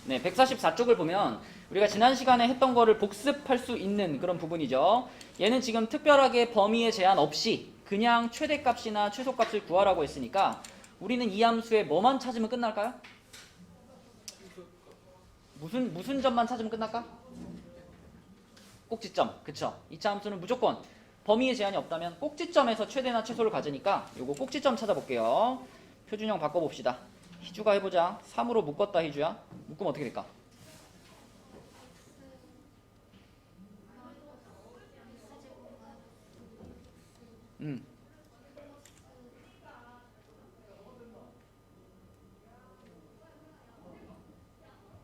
네, 144쪽을 보면 우리가 지난 시간에 했던 거를 복습할 수 있는 그런 부분이죠. 얘는 지금 특별하게 범위의 제한 없이 그냥 최대값이나 최소값을 구하라고 했으니까 우리는 이 함수의 뭐만 찾으면 끝날까요? 무슨 점만 찾으면 끝날까? 꼭지점. 그쵸? 2차 함수는 무조건 범위의 제한이 없다면 꼭지점에서 최대나 최소를 가지니까 요거 꼭지점 찾아볼게요. 표준형 바꿔봅시다. 희주가 해보자. 3으로 묶었다 희주야. 묶으면 어떻게 될까?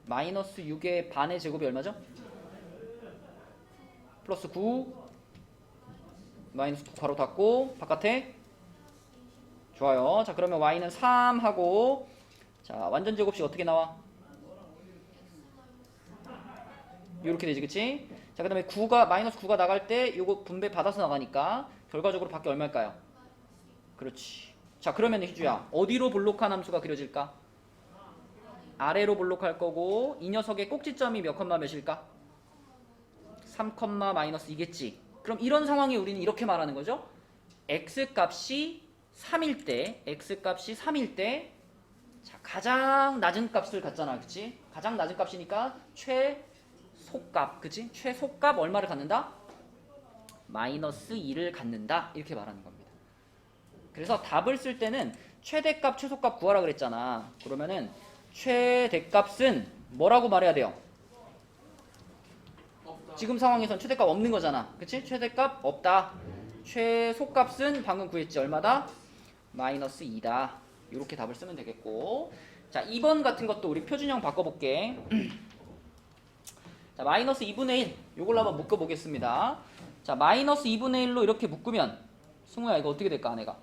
마이너스 6의 반의 제곱이 얼마죠? 플러스 9 마이너스 9 괄호 닫고 바깥에 좋아요. 자 그러면 y는 3 하고 자 완전 제곱식 어떻게 나와? 요렇게 되지 그치? 자 그 다음에 9가 마이너스 9가 나갈 때 요거 분배 받아서 나가니까 결과적으로 밖에 얼마일까요? 그렇지. 자 그러면 희주야 어디로 볼록한 함수가 그려질까? 아래로 볼록할 거고 이 녀석의 꼭지점이 몇 컴마 몇일까? 3 컴마 마이너스 2겠지. 그럼 이런 상황에 우리는 이렇게 말하는 거죠. x값이 3일 때 자, 가장 낮은 값을 갖잖아. 그치? 가장 낮은 값이니까 최소값. 그치? 최소값 얼마를 갖는다? 마이너스 2를 갖는다. 이렇게 말하는 겁니다. 그래서 답을 쓸 때는 최대값, 최소값 구하라 그랬잖아. 그러면은 최대값은 뭐라고 말해야 돼요? 지금 상황에선 최대값 없는 거잖아. 그치? 최대값 없다. 최소값은 방금 구했지. 얼마다? 마이너스 2다. 이렇게 답을 쓰면 되겠고. 자, 2번 같은 것도 우리 표준형 바꿔볼게. 자, 마이너스 2분의 1. 요걸로 한번 묶어보겠습니다. 자, 마이너스 2분의 1로 이렇게 묶으면 승우야 이거 어떻게 될까? 아내가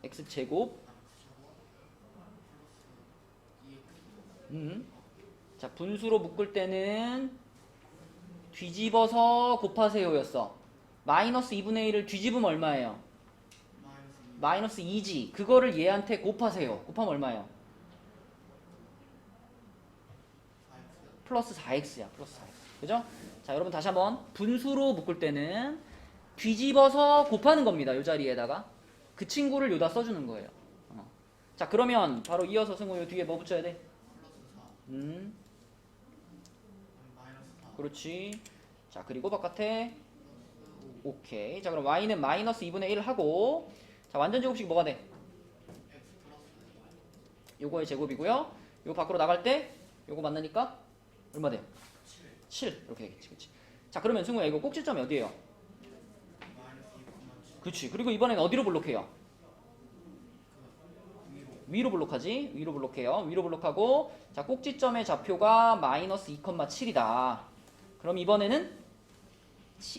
x제곱 자 분수로 묶을 때는 뒤집어서 곱하세요 였어. 마이너스 2분의 1을 뒤집으면 얼마예요? 마이너스 2지. 그거를 얘한테 곱하세요. 곱하면 얼마예요? 플러스 4x야. 플러스 4x. 그죠? 자 여러분 다시 한번 분수로 묶을 때는 뒤집어서 곱하는 겁니다. 이 자리에다가 그 친구를 여기다 써주는 거예요. 자 그러면 바로 이어서 승우 요 뒤에 뭐 붙여야 돼? 그렇지. 자 그리고 바깥에 오케이. 자 그럼 y는 마이너스 2분의 1 하고 자 완전 제곱식 뭐가 돼? 요거의 제곱이고요. 요거 밖으로 나갈 때 요거 만나니까 얼마 돼요? 7 이렇게 되겠지. 그치? 자 그러면 승우야 이거 꼭지점이 어디예요? 그렇지. 그리고 이번에는 어디로 블록해요? 위로 블록하지. 위로 블록해요. 위로 블록하고 자 꼭지점의 좌표가 마이너스 2,7이다. 그럼 이번에는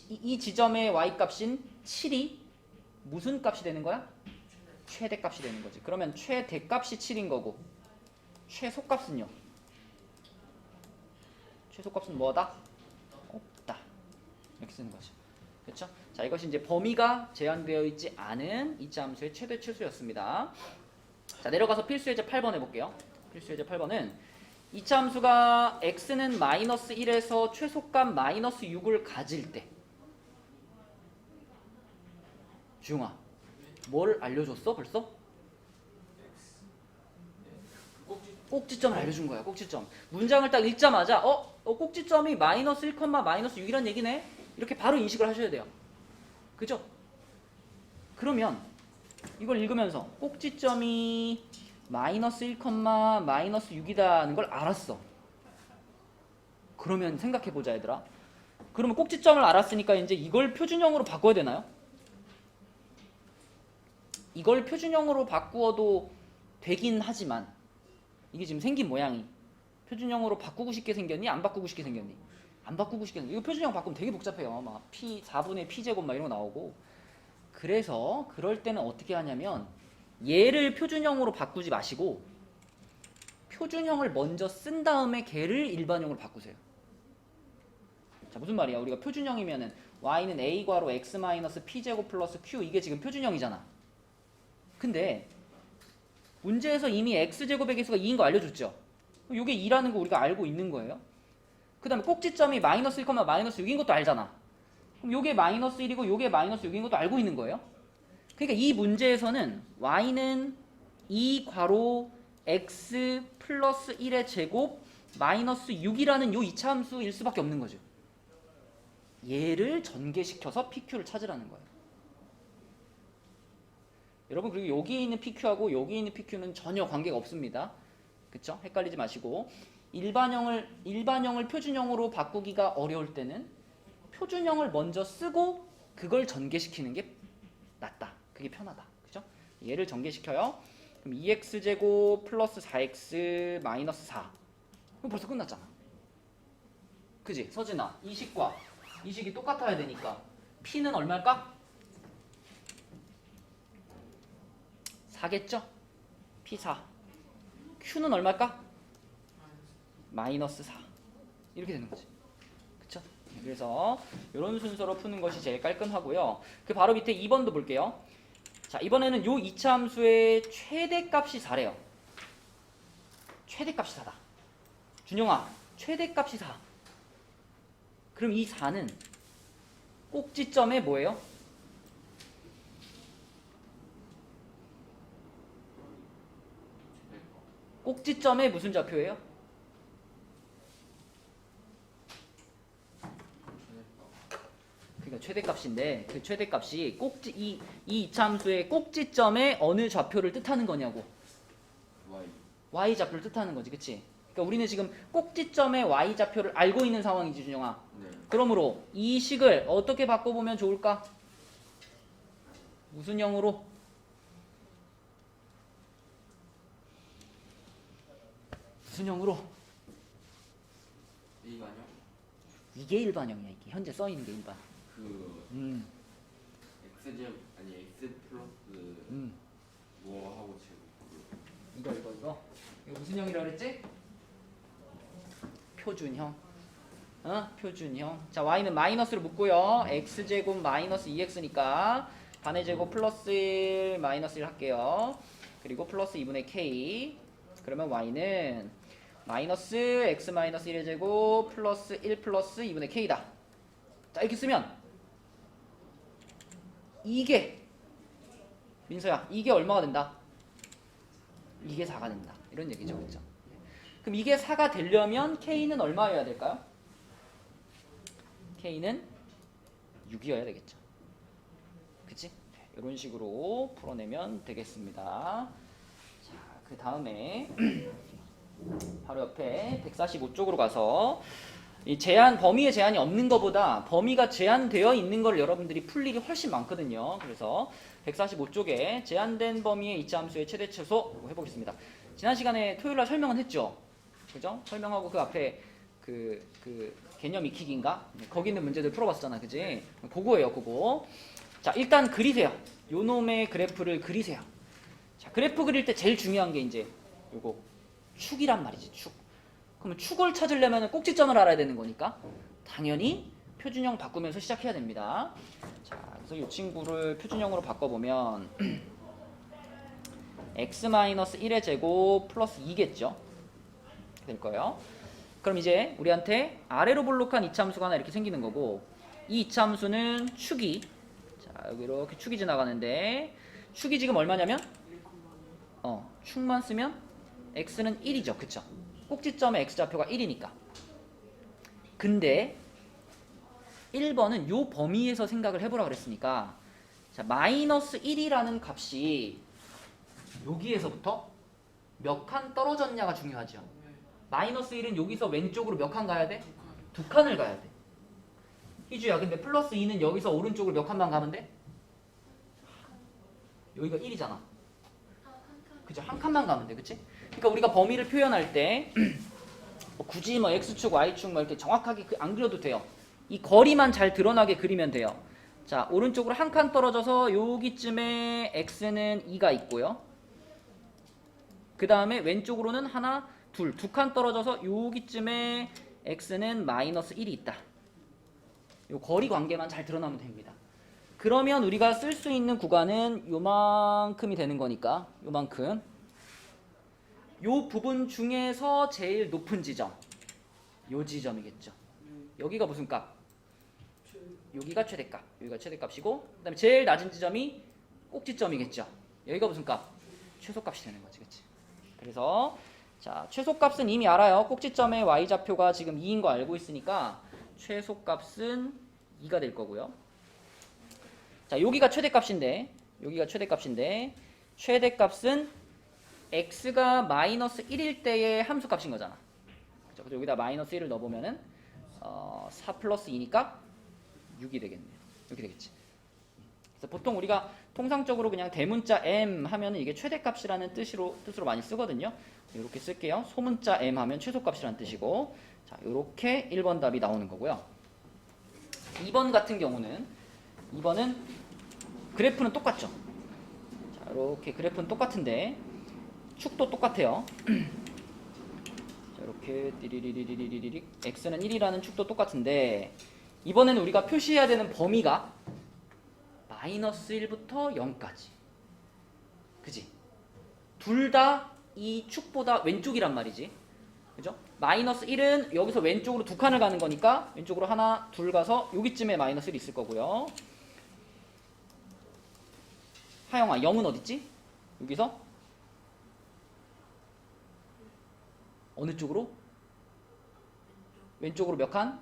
이 지점의 y값인 7이 무슨 값이 되는 거야? 최대값이 되는 거지. 그러면 최대값이 7인 거고 최소값은요? 최소값은 뭐다? 없다. 이렇게 쓰는 거죠. 그렇죠? 자 이것이 이제 범위가 제한되어 있지 않은 이차 함수의 최대 최소였습니다. 자 내려가서 필수예제 8번 해볼게요. 필수예제 8번은 이차 함수가 x는 마이너스 1에서 최소값 마이너스 6을 가질 때 주영아 뭘 알려줬어 벌써? 꼭지점을 알려준 거야. 꼭지점. 문장을 딱 읽자마자 꼭지점이 마이너스 1, 마이너스 6이란 얘기네. 이렇게 바로 인식을 하셔야 돼요. 그죠? 그러면 이걸 읽으면서 꼭지점이 마이너스 1, 마이너스 6이다는 걸 알았어. 그러면 생각해보자 얘들아. 그러면 꼭지점을 알았으니까 이제 이걸 표준형으로 바꿔야 되나요? 이걸 표준형으로 바꾸어도 되긴 하지만 이게 지금 생긴 모양이 표준형으로 바꾸고 싶게 생겼니? 안 바꾸고 싶게 생겼니? 안 바꾸고 싶게 생겼니? 이거 표준형 바꾸면 되게 복잡해요. 막 p 4분의 p제곱 막 이런 거 나오고. 그래서 그럴 때는 어떻게 하냐면 얘를 표준형으로 바꾸지 마시고 표준형을 먼저 쓴 다음에 걔를 일반형으로 바꾸세요. 자 무슨 말이야? 우리가 표준형이면은 y는 a 괄호 x 마이너스 p제곱 플러스 q 이게 지금 표준형이잖아. 근데 문제에서 이미 x제곱의 개수가 2인 거 알려줬죠. 이게 2라는 거 우리가 알고 있는 거예요. 그 다음에 꼭지점이 마이너스 1, 마이너스 6인 것도 알잖아. 그럼 요게 마이너스 1이고 요게 마이너스 6인 것도 알고 있는 거예요. 그러니까 이 문제에서는 y는 2 괄호 x 플러스 1의 제곱 마이너스 6이라는 요 이차함수일 수밖에 없는 거죠. 얘를 전개시켜서 PQ를 찾으라는 거예요. 여러분 그리고 여기에 있는 PQ하고 여기에 있는 PQ는 전혀 관계가 없습니다. 그쵸? 헷갈리지 마시고 일반형을 표준형으로 바꾸기가 어려울 때는 표준형을 먼저 쓰고 그걸 전개시키는 게 낫다. 그게 편하다. 그죠? 얘를 전개시켜요. 그럼 2x제곱 플러스 4x 마이너스 4. 그럼 벌써 끝났잖아. 그지? 서진아, 이 식과 이 식이 똑같아야 되니까 p는 얼마일까? 4겠죠? p4. q는 얼마일까? 마이너스 4. 이렇게 되는 거지. 그쵸? 그래서 이런 순서로 푸는 것이 제일 깔끔하고요. 그 바로 밑에 2번도 볼게요. 자, 이번에는 요 이차함수의 최대값이 4래요. 최대값이 4다. 준영아, 최대값이 4. 그럼 이 4는 꼭지점에 뭐예요? 꼭지점에 무슨 좌표예요? 그러니까 최대값인데 그 최대값이 이 이차함수의 꼭지점에 어느 좌표를 뜻하는 거냐고. y 좌표를 뜻하는 거지, 그치? 그러니까 우리는 지금 꼭지점의 y 좌표를 알고 있는 상황이지, 준영아. 네. 그러므로 이 식을 어떻게 바꿔보면 좋을까? 무슨 형으로? 무슨 형으로? 일반형? 이게 일반형이야. 이게 현재 써 있는 게 일반. x제곱 아니 x 플러스 뭐 하고 제곱 이거 무슨 형이라 그랬지? 표준형. 표준형. 자, y는 마이너스로 묶고요. x제곱 마이너스 2x니까 반의 제곱 플러스 1 마이너스 1 할게요. 그리고 플러스 2분의 k. 그러면 y는 마이너스 x 마이너스 1의 제곱 플러스 1 플러스 2분의 k다. 자, 이렇게 쓰면 이게 민서야, 이게 얼마가 된다? 이게 4가 된다. 이런 얘기죠. 그렇죠? 그럼 이게 4가 되려면 k는 얼마여야 될까요? k는 6이어야 되겠죠. 그치? 이런 식으로 풀어내면 되겠습니다. 자, 그 다음에 바로 옆에 145쪽으로 가서 이 범위에 제한이 없는 것보다 범위가 제한되어 있는 걸 여러분들이 풀 일이 훨씬 많거든요. 그래서 145쪽에 제한된 범위의 이차함수의 최대 최소 해보겠습니다. 지난 시간에 토요일날 설명은 했죠. 그죠? 설명하고 그 앞에 그 개념 익히기인가? 거기 있는 문제들 풀어봤었잖아. 그지? 그거예요. 그거. 자, 일단 그리세요. 요 놈의 그래프를 그리세요. 자, 그래프 그릴 때 제일 중요한 게 이제 요거 축이란 말이지. 축. 그러면 축을 찾으려면 꼭지점을 알아야 되는 거니까 당연히 표준형 바꾸면서 시작해야 됩니다. 자, 그래서 이 친구를 표준형으로 바꿔보면 x-1의 제곱 플러스 2겠죠? 될 거예요. 그럼 이제 우리한테 아래로 볼록한 이차함수가 하나 이렇게 생기는 거고, 이 이차함수는 축이, 자, 여기 이렇게 축이 지나가는데 축이 지금 얼마냐면 축만 쓰면 x는 1이죠. 그쵸? 꼭지점의 x좌표가 1이니까. 근데 1번은 요 범위에서 생각을 해보라 그랬으니까, 자, 마이너스 1이라는 값이 여기에서부터 몇 칸 떨어졌냐가 중요하죠. 마이너스 1은 여기서 왼쪽으로 몇 칸 가야 돼? 2칸을 가야 돼. 희주야, 근데 플러스 2는 여기서 오른쪽으로 몇 칸만 가면 돼? 여기가 1이잖아. 그죠? 한 칸만 가면 돼. 그치? 그러니까 우리가 범위를 표현할 때 굳이 뭐 x축, y축 뭐 이렇게 정확하게 안 그려도 돼요. 이 거리만 잘 드러나게 그리면 돼요. 자, 오른쪽으로 한 칸 떨어져서 여기쯤에 x는 2가 있고요. 그 다음에 왼쪽으로는 하나, 두 칸 떨어져서 여기쯤에 x는 마이너스 1이 있다. 요 거리 관계만 잘 드러나면 됩니다. 그러면 우리가 쓸 수 있는 구간은 요만큼이 되는 거니까 요만큼. 요 부분 중에서 제일 높은 지점, 요 지점이겠죠. 여기가 무슨 값? 여기가 최대값, 여기가 최대값이고, 그 다음에 제일 낮은 지점이 꼭지점이겠죠. 여기가 무슨 값? 최소값이 되는 거지, 그치? 그래서 자, 최소값은 이미 알아요. 꼭지점의 y좌표가 지금 2인 거 알고 있으니까 최소값은 2가 될 거고요. 자, 여기가 최대값인데, 최대값은 x가 마이너스 1일 때의 함수값인 거잖아. 그죠? 그래서 여기다 마이너스 1을 넣어보면은 4 플러스 2니까 6이 되겠네요. 이렇게 되겠지. 그래서 보통 우리가 통상적으로 그냥 대문자 m 하면은 이게 최대값이라는 뜻으로 많이 쓰거든요. 이렇게 쓸게요. 소문자 m 하면 최소값이라는 뜻이고, 자, 이렇게 1번 답이 나오는 거고요. 2번 같은 경우는 2번은 그래프는 똑같죠. 자, 이렇게 그래프는 똑같은데 축도 똑같아요. 자, 이렇게 띠리리리리리리 x는 1이라는 축도 똑같은데 이번에는 우리가 표시해야 되는 범위가 마이너스 1부터 0까지. 그지? 둘 다 이 축보다 왼쪽이란 말이지. 그죠? 마이너스 1은 여기서 왼쪽으로 두 칸을 가는 거니까 왼쪽으로 하나, 둘 가서 여기쯤에 마이너스 1이 있을 거고요. 하영아, 0은 어딨지? 여기서? 어느 쪽으로? 왼쪽으로 몇 칸?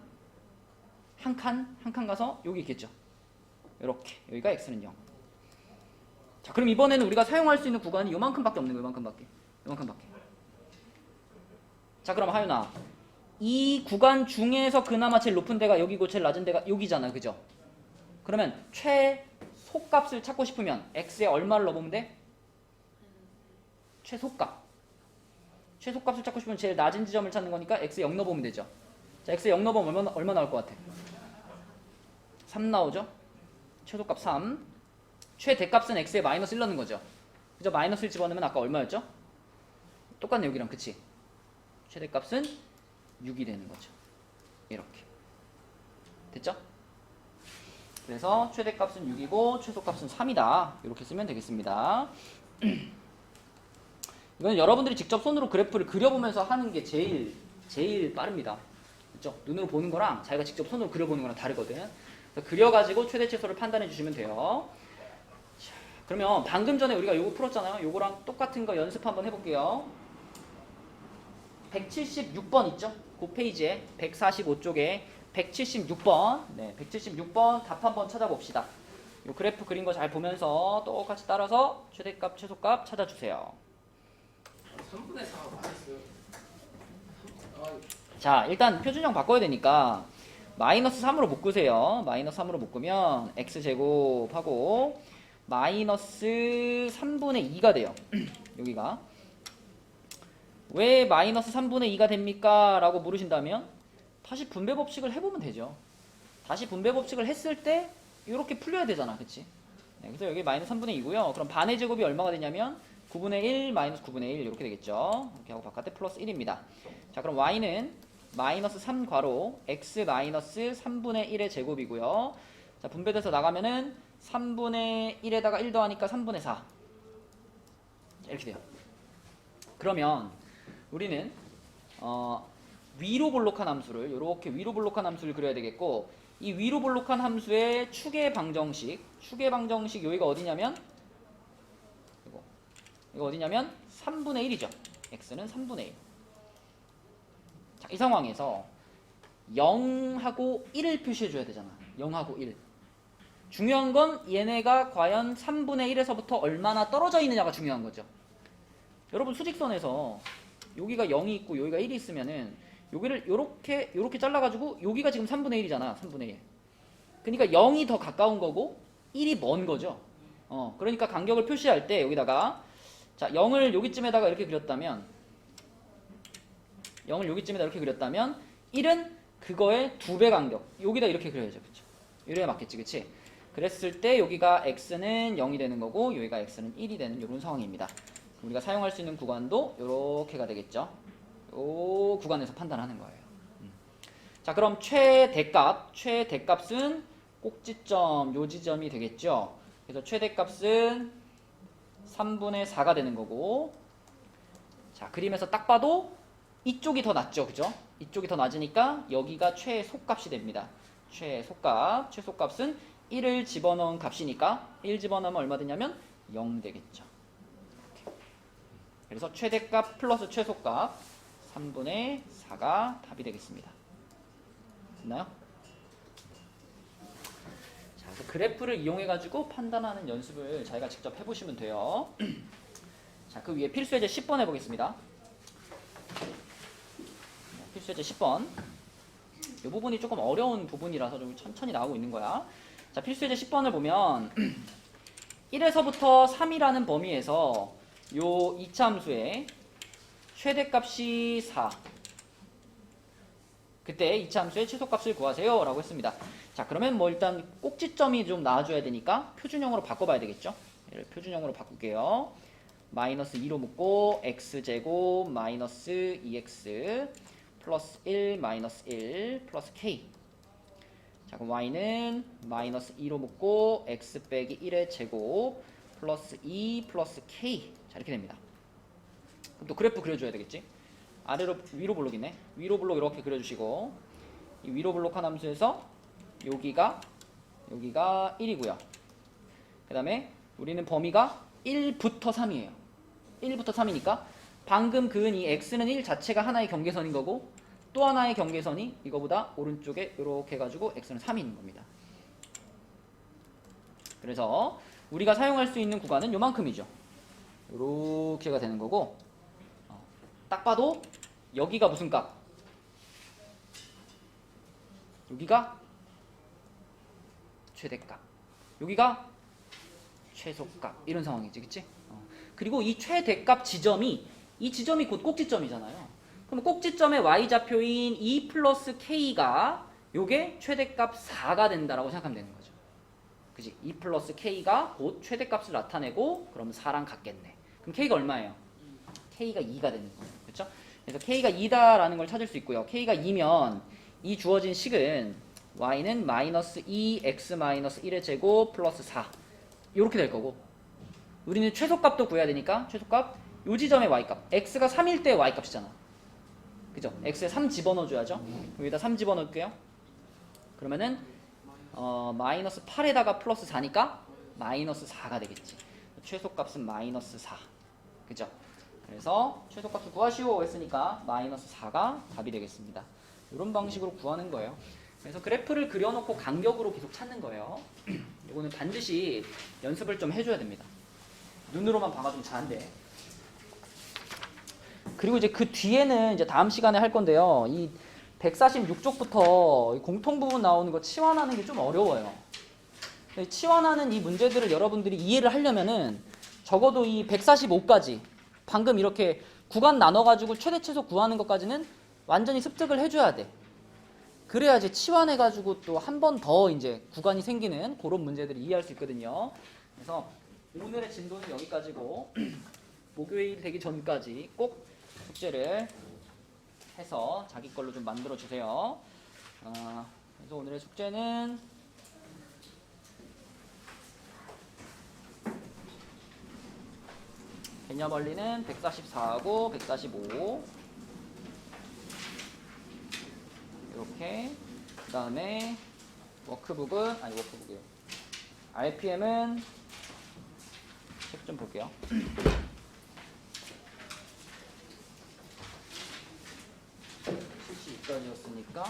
한 칸 가서 여기 있겠죠. 이렇게 여기가 x는 0. 자, 그럼 이번에는 우리가 사용할 수 있는 구간이 요만큼밖에 없는 거예요. 요만큼밖에. 자, 그럼 하윤아, 이 구간 중에서 그나마 제일 높은 데가 여기고 제일 낮은 데가 여기잖아, 그죠? 그러면 최소값을 찾고 싶으면 x에 얼마를 넣어보면 돼? 최소값을 찾고 싶으면 제일 낮은 지점을 찾는 거니까 x에 0 넣어보면 되죠. 자, x에 0 넣어보면 얼마 나올 것 같아? 3 나오죠? 최소값 3. 최대값은 x에 마이너스 1 넣는 거죠. 그죠? 마이너스 1 집어넣으면 아까 얼마였죠? 똑같네, 여기랑. 그치? 최대값은 6이 되는 거죠. 이렇게. 됐죠? 그래서 최대값은 6이고 최소값은 3이다. 이렇게 쓰면 되겠습니다. 이건 여러분들이 직접 손으로 그래프를 그려보면서 하는 게 제일 빠릅니다. 그렇죠? 눈으로 보는 거랑 자기가 직접 손으로 그려보는 거랑 다르거든. 그래서 그려가지고 최대 최소를 판단해 주시면 돼요. 자, 그러면 방금 전에 우리가 요거 풀었잖아요. 요거랑 똑같은 거 연습 한번 해볼게요. 176번 있죠? 그 페이지에 145쪽에 176번. 네, 176번 답 한번 찾아봅시다. 요 그래프 그린 거 잘 보면서 똑같이 따라서 최대값, 최소값 찾아주세요. 3분의 4가 맞았어요. 자, 일단 표준형 바꿔야 되니까 마이너스 3으로 묶으세요. 마이너스 3으로 묶으면 x제곱하고 마이너스 3분의 2가 돼요. 여기가. 왜 마이너스 3분의 2가 됩니까? 라고 물으신다면 다시 분배 법칙을 해보면 되죠. 다시 분배 법칙을 했을 때 이렇게 풀려야 되잖아. 그치? 네, 그래서 여기 마이너스 3분의 2고요. 그럼 반의 제곱이 얼마가 되냐면 9분의 1 마이너스 9분의 1 이렇게 되겠죠. 이렇게 하고 바깥에 플러스 1입니다. 자, 그럼 y는 마이너스 3 괄호 x 마이너스 3분의 1의 제곱이고요. 자, 분배돼서 나가면은 3분의 1에다가 1 더하니까 3분의 4 이렇게 돼요. 그러면 우리는 위로 볼록한 함수를 이렇게 위로 볼록한 함수를 그려야 되겠고, 이 위로 볼록한 함수의 축의 방정식 여기가 어디냐면 이거 어디냐면 3분의 1이죠. x는 3분의 1. 자, 이 상황에서 0하고 1을 표시해줘야 되잖아. 0하고 1. 중요한 건 얘네가 과연 3분의 1에서부터 얼마나 떨어져 있느냐가 중요한 거죠. 여러분 수직선에서 여기가 0이 있고 여기가 1이 있으면은 여기를 요렇게 잘라가지고 여기가 지금 3분의 1이잖아. 3분의 1. 그러니까 0이 더 가까운 거고 1이 먼 거죠. 그러니까 간격을 표시할 때 여기다가 자, 0을 여기쯤에다가 이렇게 그렸다면 1은 그거의 2배 간격. 여기다 이렇게 그려야죠. 그쵸? 이래야 맞겠지. 그치? 그랬을 때 여기가 x는 0이 되는 거고 여기가 x는 1이 되는 이런 상황입니다. 우리가 사용할 수 있는 구간도 이렇게가 되겠죠. 요 구간에서 판단하는 거예요. 자, 그럼 최대값은 꼭지점 요 지점이 되겠죠. 그래서 최대값은 3분의 4가 되는 거고, 자, 그림에서 딱 봐도 이쪽이 더 낮죠, 그죠? 이쪽이 더 낮으니까 여기가 최소값이 됩니다. 최소값은 1을 집어넣은 값이니까 1 집어넣으면 얼마 되냐면 0 되겠죠. 이렇게. 그래서 최대값 플러스 최소값 3분의 4가 답이 되겠습니다. 됐나요? 자, 그래서 그래프를 이용해 가지고 판단하는 연습을 자기가 직접 해보시면 돼요. 자, 그 위에 필수예제 10번 해보겠습니다. 필수예제 10번. 이 부분이 조금 어려운 부분이라서 좀 천천히 나오고 있는 거야. 자, 필수예제 10번을 보면 1에서부터 3이라는 범위에서 요 이차함수의 최대값이 4. 그때 이차함수의 최소값을 구하세요 라고 했습니다. 자, 그러면 뭐 일단 꼭지점이 좀 나와줘야 되니까 표준형으로 바꿔봐야 되겠죠. 얘를 표준형으로 바꿀게요. 마이너스 2로 묶고 x제곱 마이너스 2x 플러스 1 마이너스 1 플러스 k. 자, 그럼 y는 마이너스 2로 묶고 x 빼기 1의 제곱 플러스 2 플러스 k. 자, 이렇게 됩니다. 그럼 또 그래프 그려줘야 되겠지. 아래로 위로 블록이네. 위로 블록 이렇게 그려주시고 이 위로 블록한 함수에서 여기가 1이고요. 그 다음에 우리는 범위가 1부터 3이에요. 1부터 3이니까 방금 그은 이 x는 1 자체가 하나의 경계선인 거고 또 하나의 경계선이 이거보다 오른쪽에 이렇게 해가지고 x는 3이 있는 겁니다. 그래서 우리가 사용할 수 있는 구간은 요만큼이죠. 이렇게가 되는 거고 딱 봐도 여기가 무슨 값? 여기가 최대값, 여기가 최소값 이런 상황이지, 그치? 그리고 이 최대값 지점이 이 지점이 곧 꼭지점이잖아요. 그럼 꼭지점의 y좌표인 2 플러스 k가 요게 최대값 4가 된다라고 생각하면 되는 거죠. 그치? 2 플러스 k가 곧 최대값을 나타내고 그럼 4랑 같겠네. 그럼 k가 얼마예요? k가 2가 되는 거예요. 그렇죠? 그래서 k가 2다라는 걸 찾을 수 있고요. k가 2면 이 주어진 식은 y는 마이너스 2x 마이너스 1의 제곱 플러스 4 이렇게 될 거고 우리는 최소값도 구해야 되니까 최소값 요 지점의 y값 x가 3일 때 y값이잖아. 그죠? x에 3 집어넣어줘야죠. 여기다 3 집어넣을게요. 그러면은 마이너스 8에다가 플러스 4니까 마이너스 4가 되겠지. 최소값은 마이너스 4. 그죠? 그래서 최소값을 구하시오 했으니까 마이너스 4가 답이 되겠습니다. 이런 방식으로 구하는 거예요. 그래서 그래프를 그려놓고 간격으로 계속 찾는 거예요. 이거는 반드시 연습을 좀 해줘야 됩니다. 눈으로만 봐가지고 잘 안 돼. 그리고 이제 그 뒤에는 이제 다음 시간에 할 건데요. 이 146쪽부터 공통 부분 나오는 거 치환하는 게 좀 어려워요. 치환하는 이 문제들을 여러분들이 이해를 하려면은 적어도 이 145까지 방금 이렇게 구간 나눠가지고 최대 최소 구하는 것까지는 완전히 습득을 해줘야 돼. 그래야지 치환해가지고 또 한 번 더 이제 구간이 생기는 그런 문제들을 이해할 수 있거든요. 그래서 오늘의 진도는 여기까지고 목요일 되기 전까지 꼭 숙제를 해서 자기 걸로 좀 만들어 주세요. 그래서 오늘의 숙제는 개념 원리는 144하고 145 이렇게. 그 다음에 워크북은 워크북이에요. RPM은 책 좀 볼게요. 72까지였으니까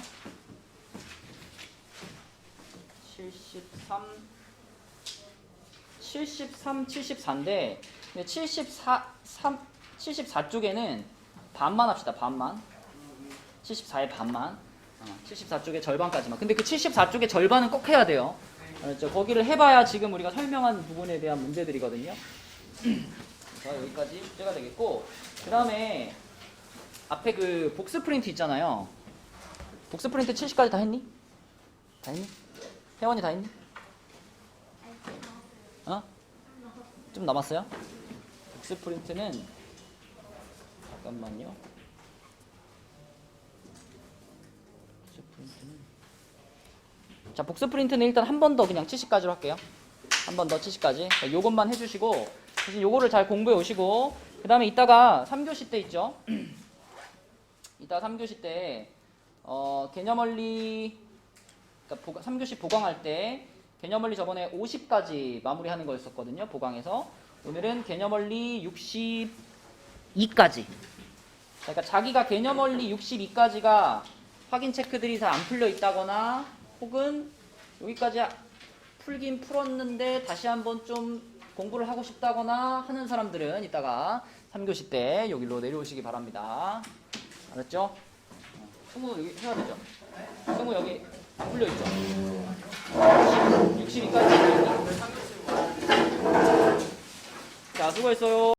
73, 74인데 74쪽에는 반만 합시다. 반만. 74의 반만. 74쪽의 절반까지만. 근데 그 74쪽의 절반은 꼭 해야 돼요. 알았죠? 거기를 해봐야 지금 우리가 설명한 부분에 대한 문제들이거든요. 그래서 여기까지 숙제가 되겠고, 그 다음에 앞에 그 복스 프린트 있잖아요. 복스 프린트 70까지 다 했니? 다 했니? 혜원이 다 했니? 좀 남았어요? 복스 프린트는 잠깐만요. 자, 복스 프린트는 일단 한 번 더 그냥 70까지로 할게요. 한 번 더 70까지. 요것만 해주시고 대신 요거를 잘 공부해 오시고 그 다음에 이따가 3교시 때 있죠. 이따가 3교시 때 개념원리 그러니까 3교시 보강할 때 개념원리 저번에 50까지 마무리하는 거였었거든요. 보강에서 오늘은 개념원리 62까지. 그러니까 자기가 개념원리 62까지가 확인 체크들이 잘 안 풀려 있다거나 혹은 여기까지 풀긴 풀었는데 다시 한번 좀 공부를 하고 싶다거나 하는 사람들은 이따가 3교시 때 여기로 내려오시기 바랍니다. 알았죠? 승우 여기 해야 되죠? 승우 여기 안 풀려 있죠? 62까지. 자, 수고했어요.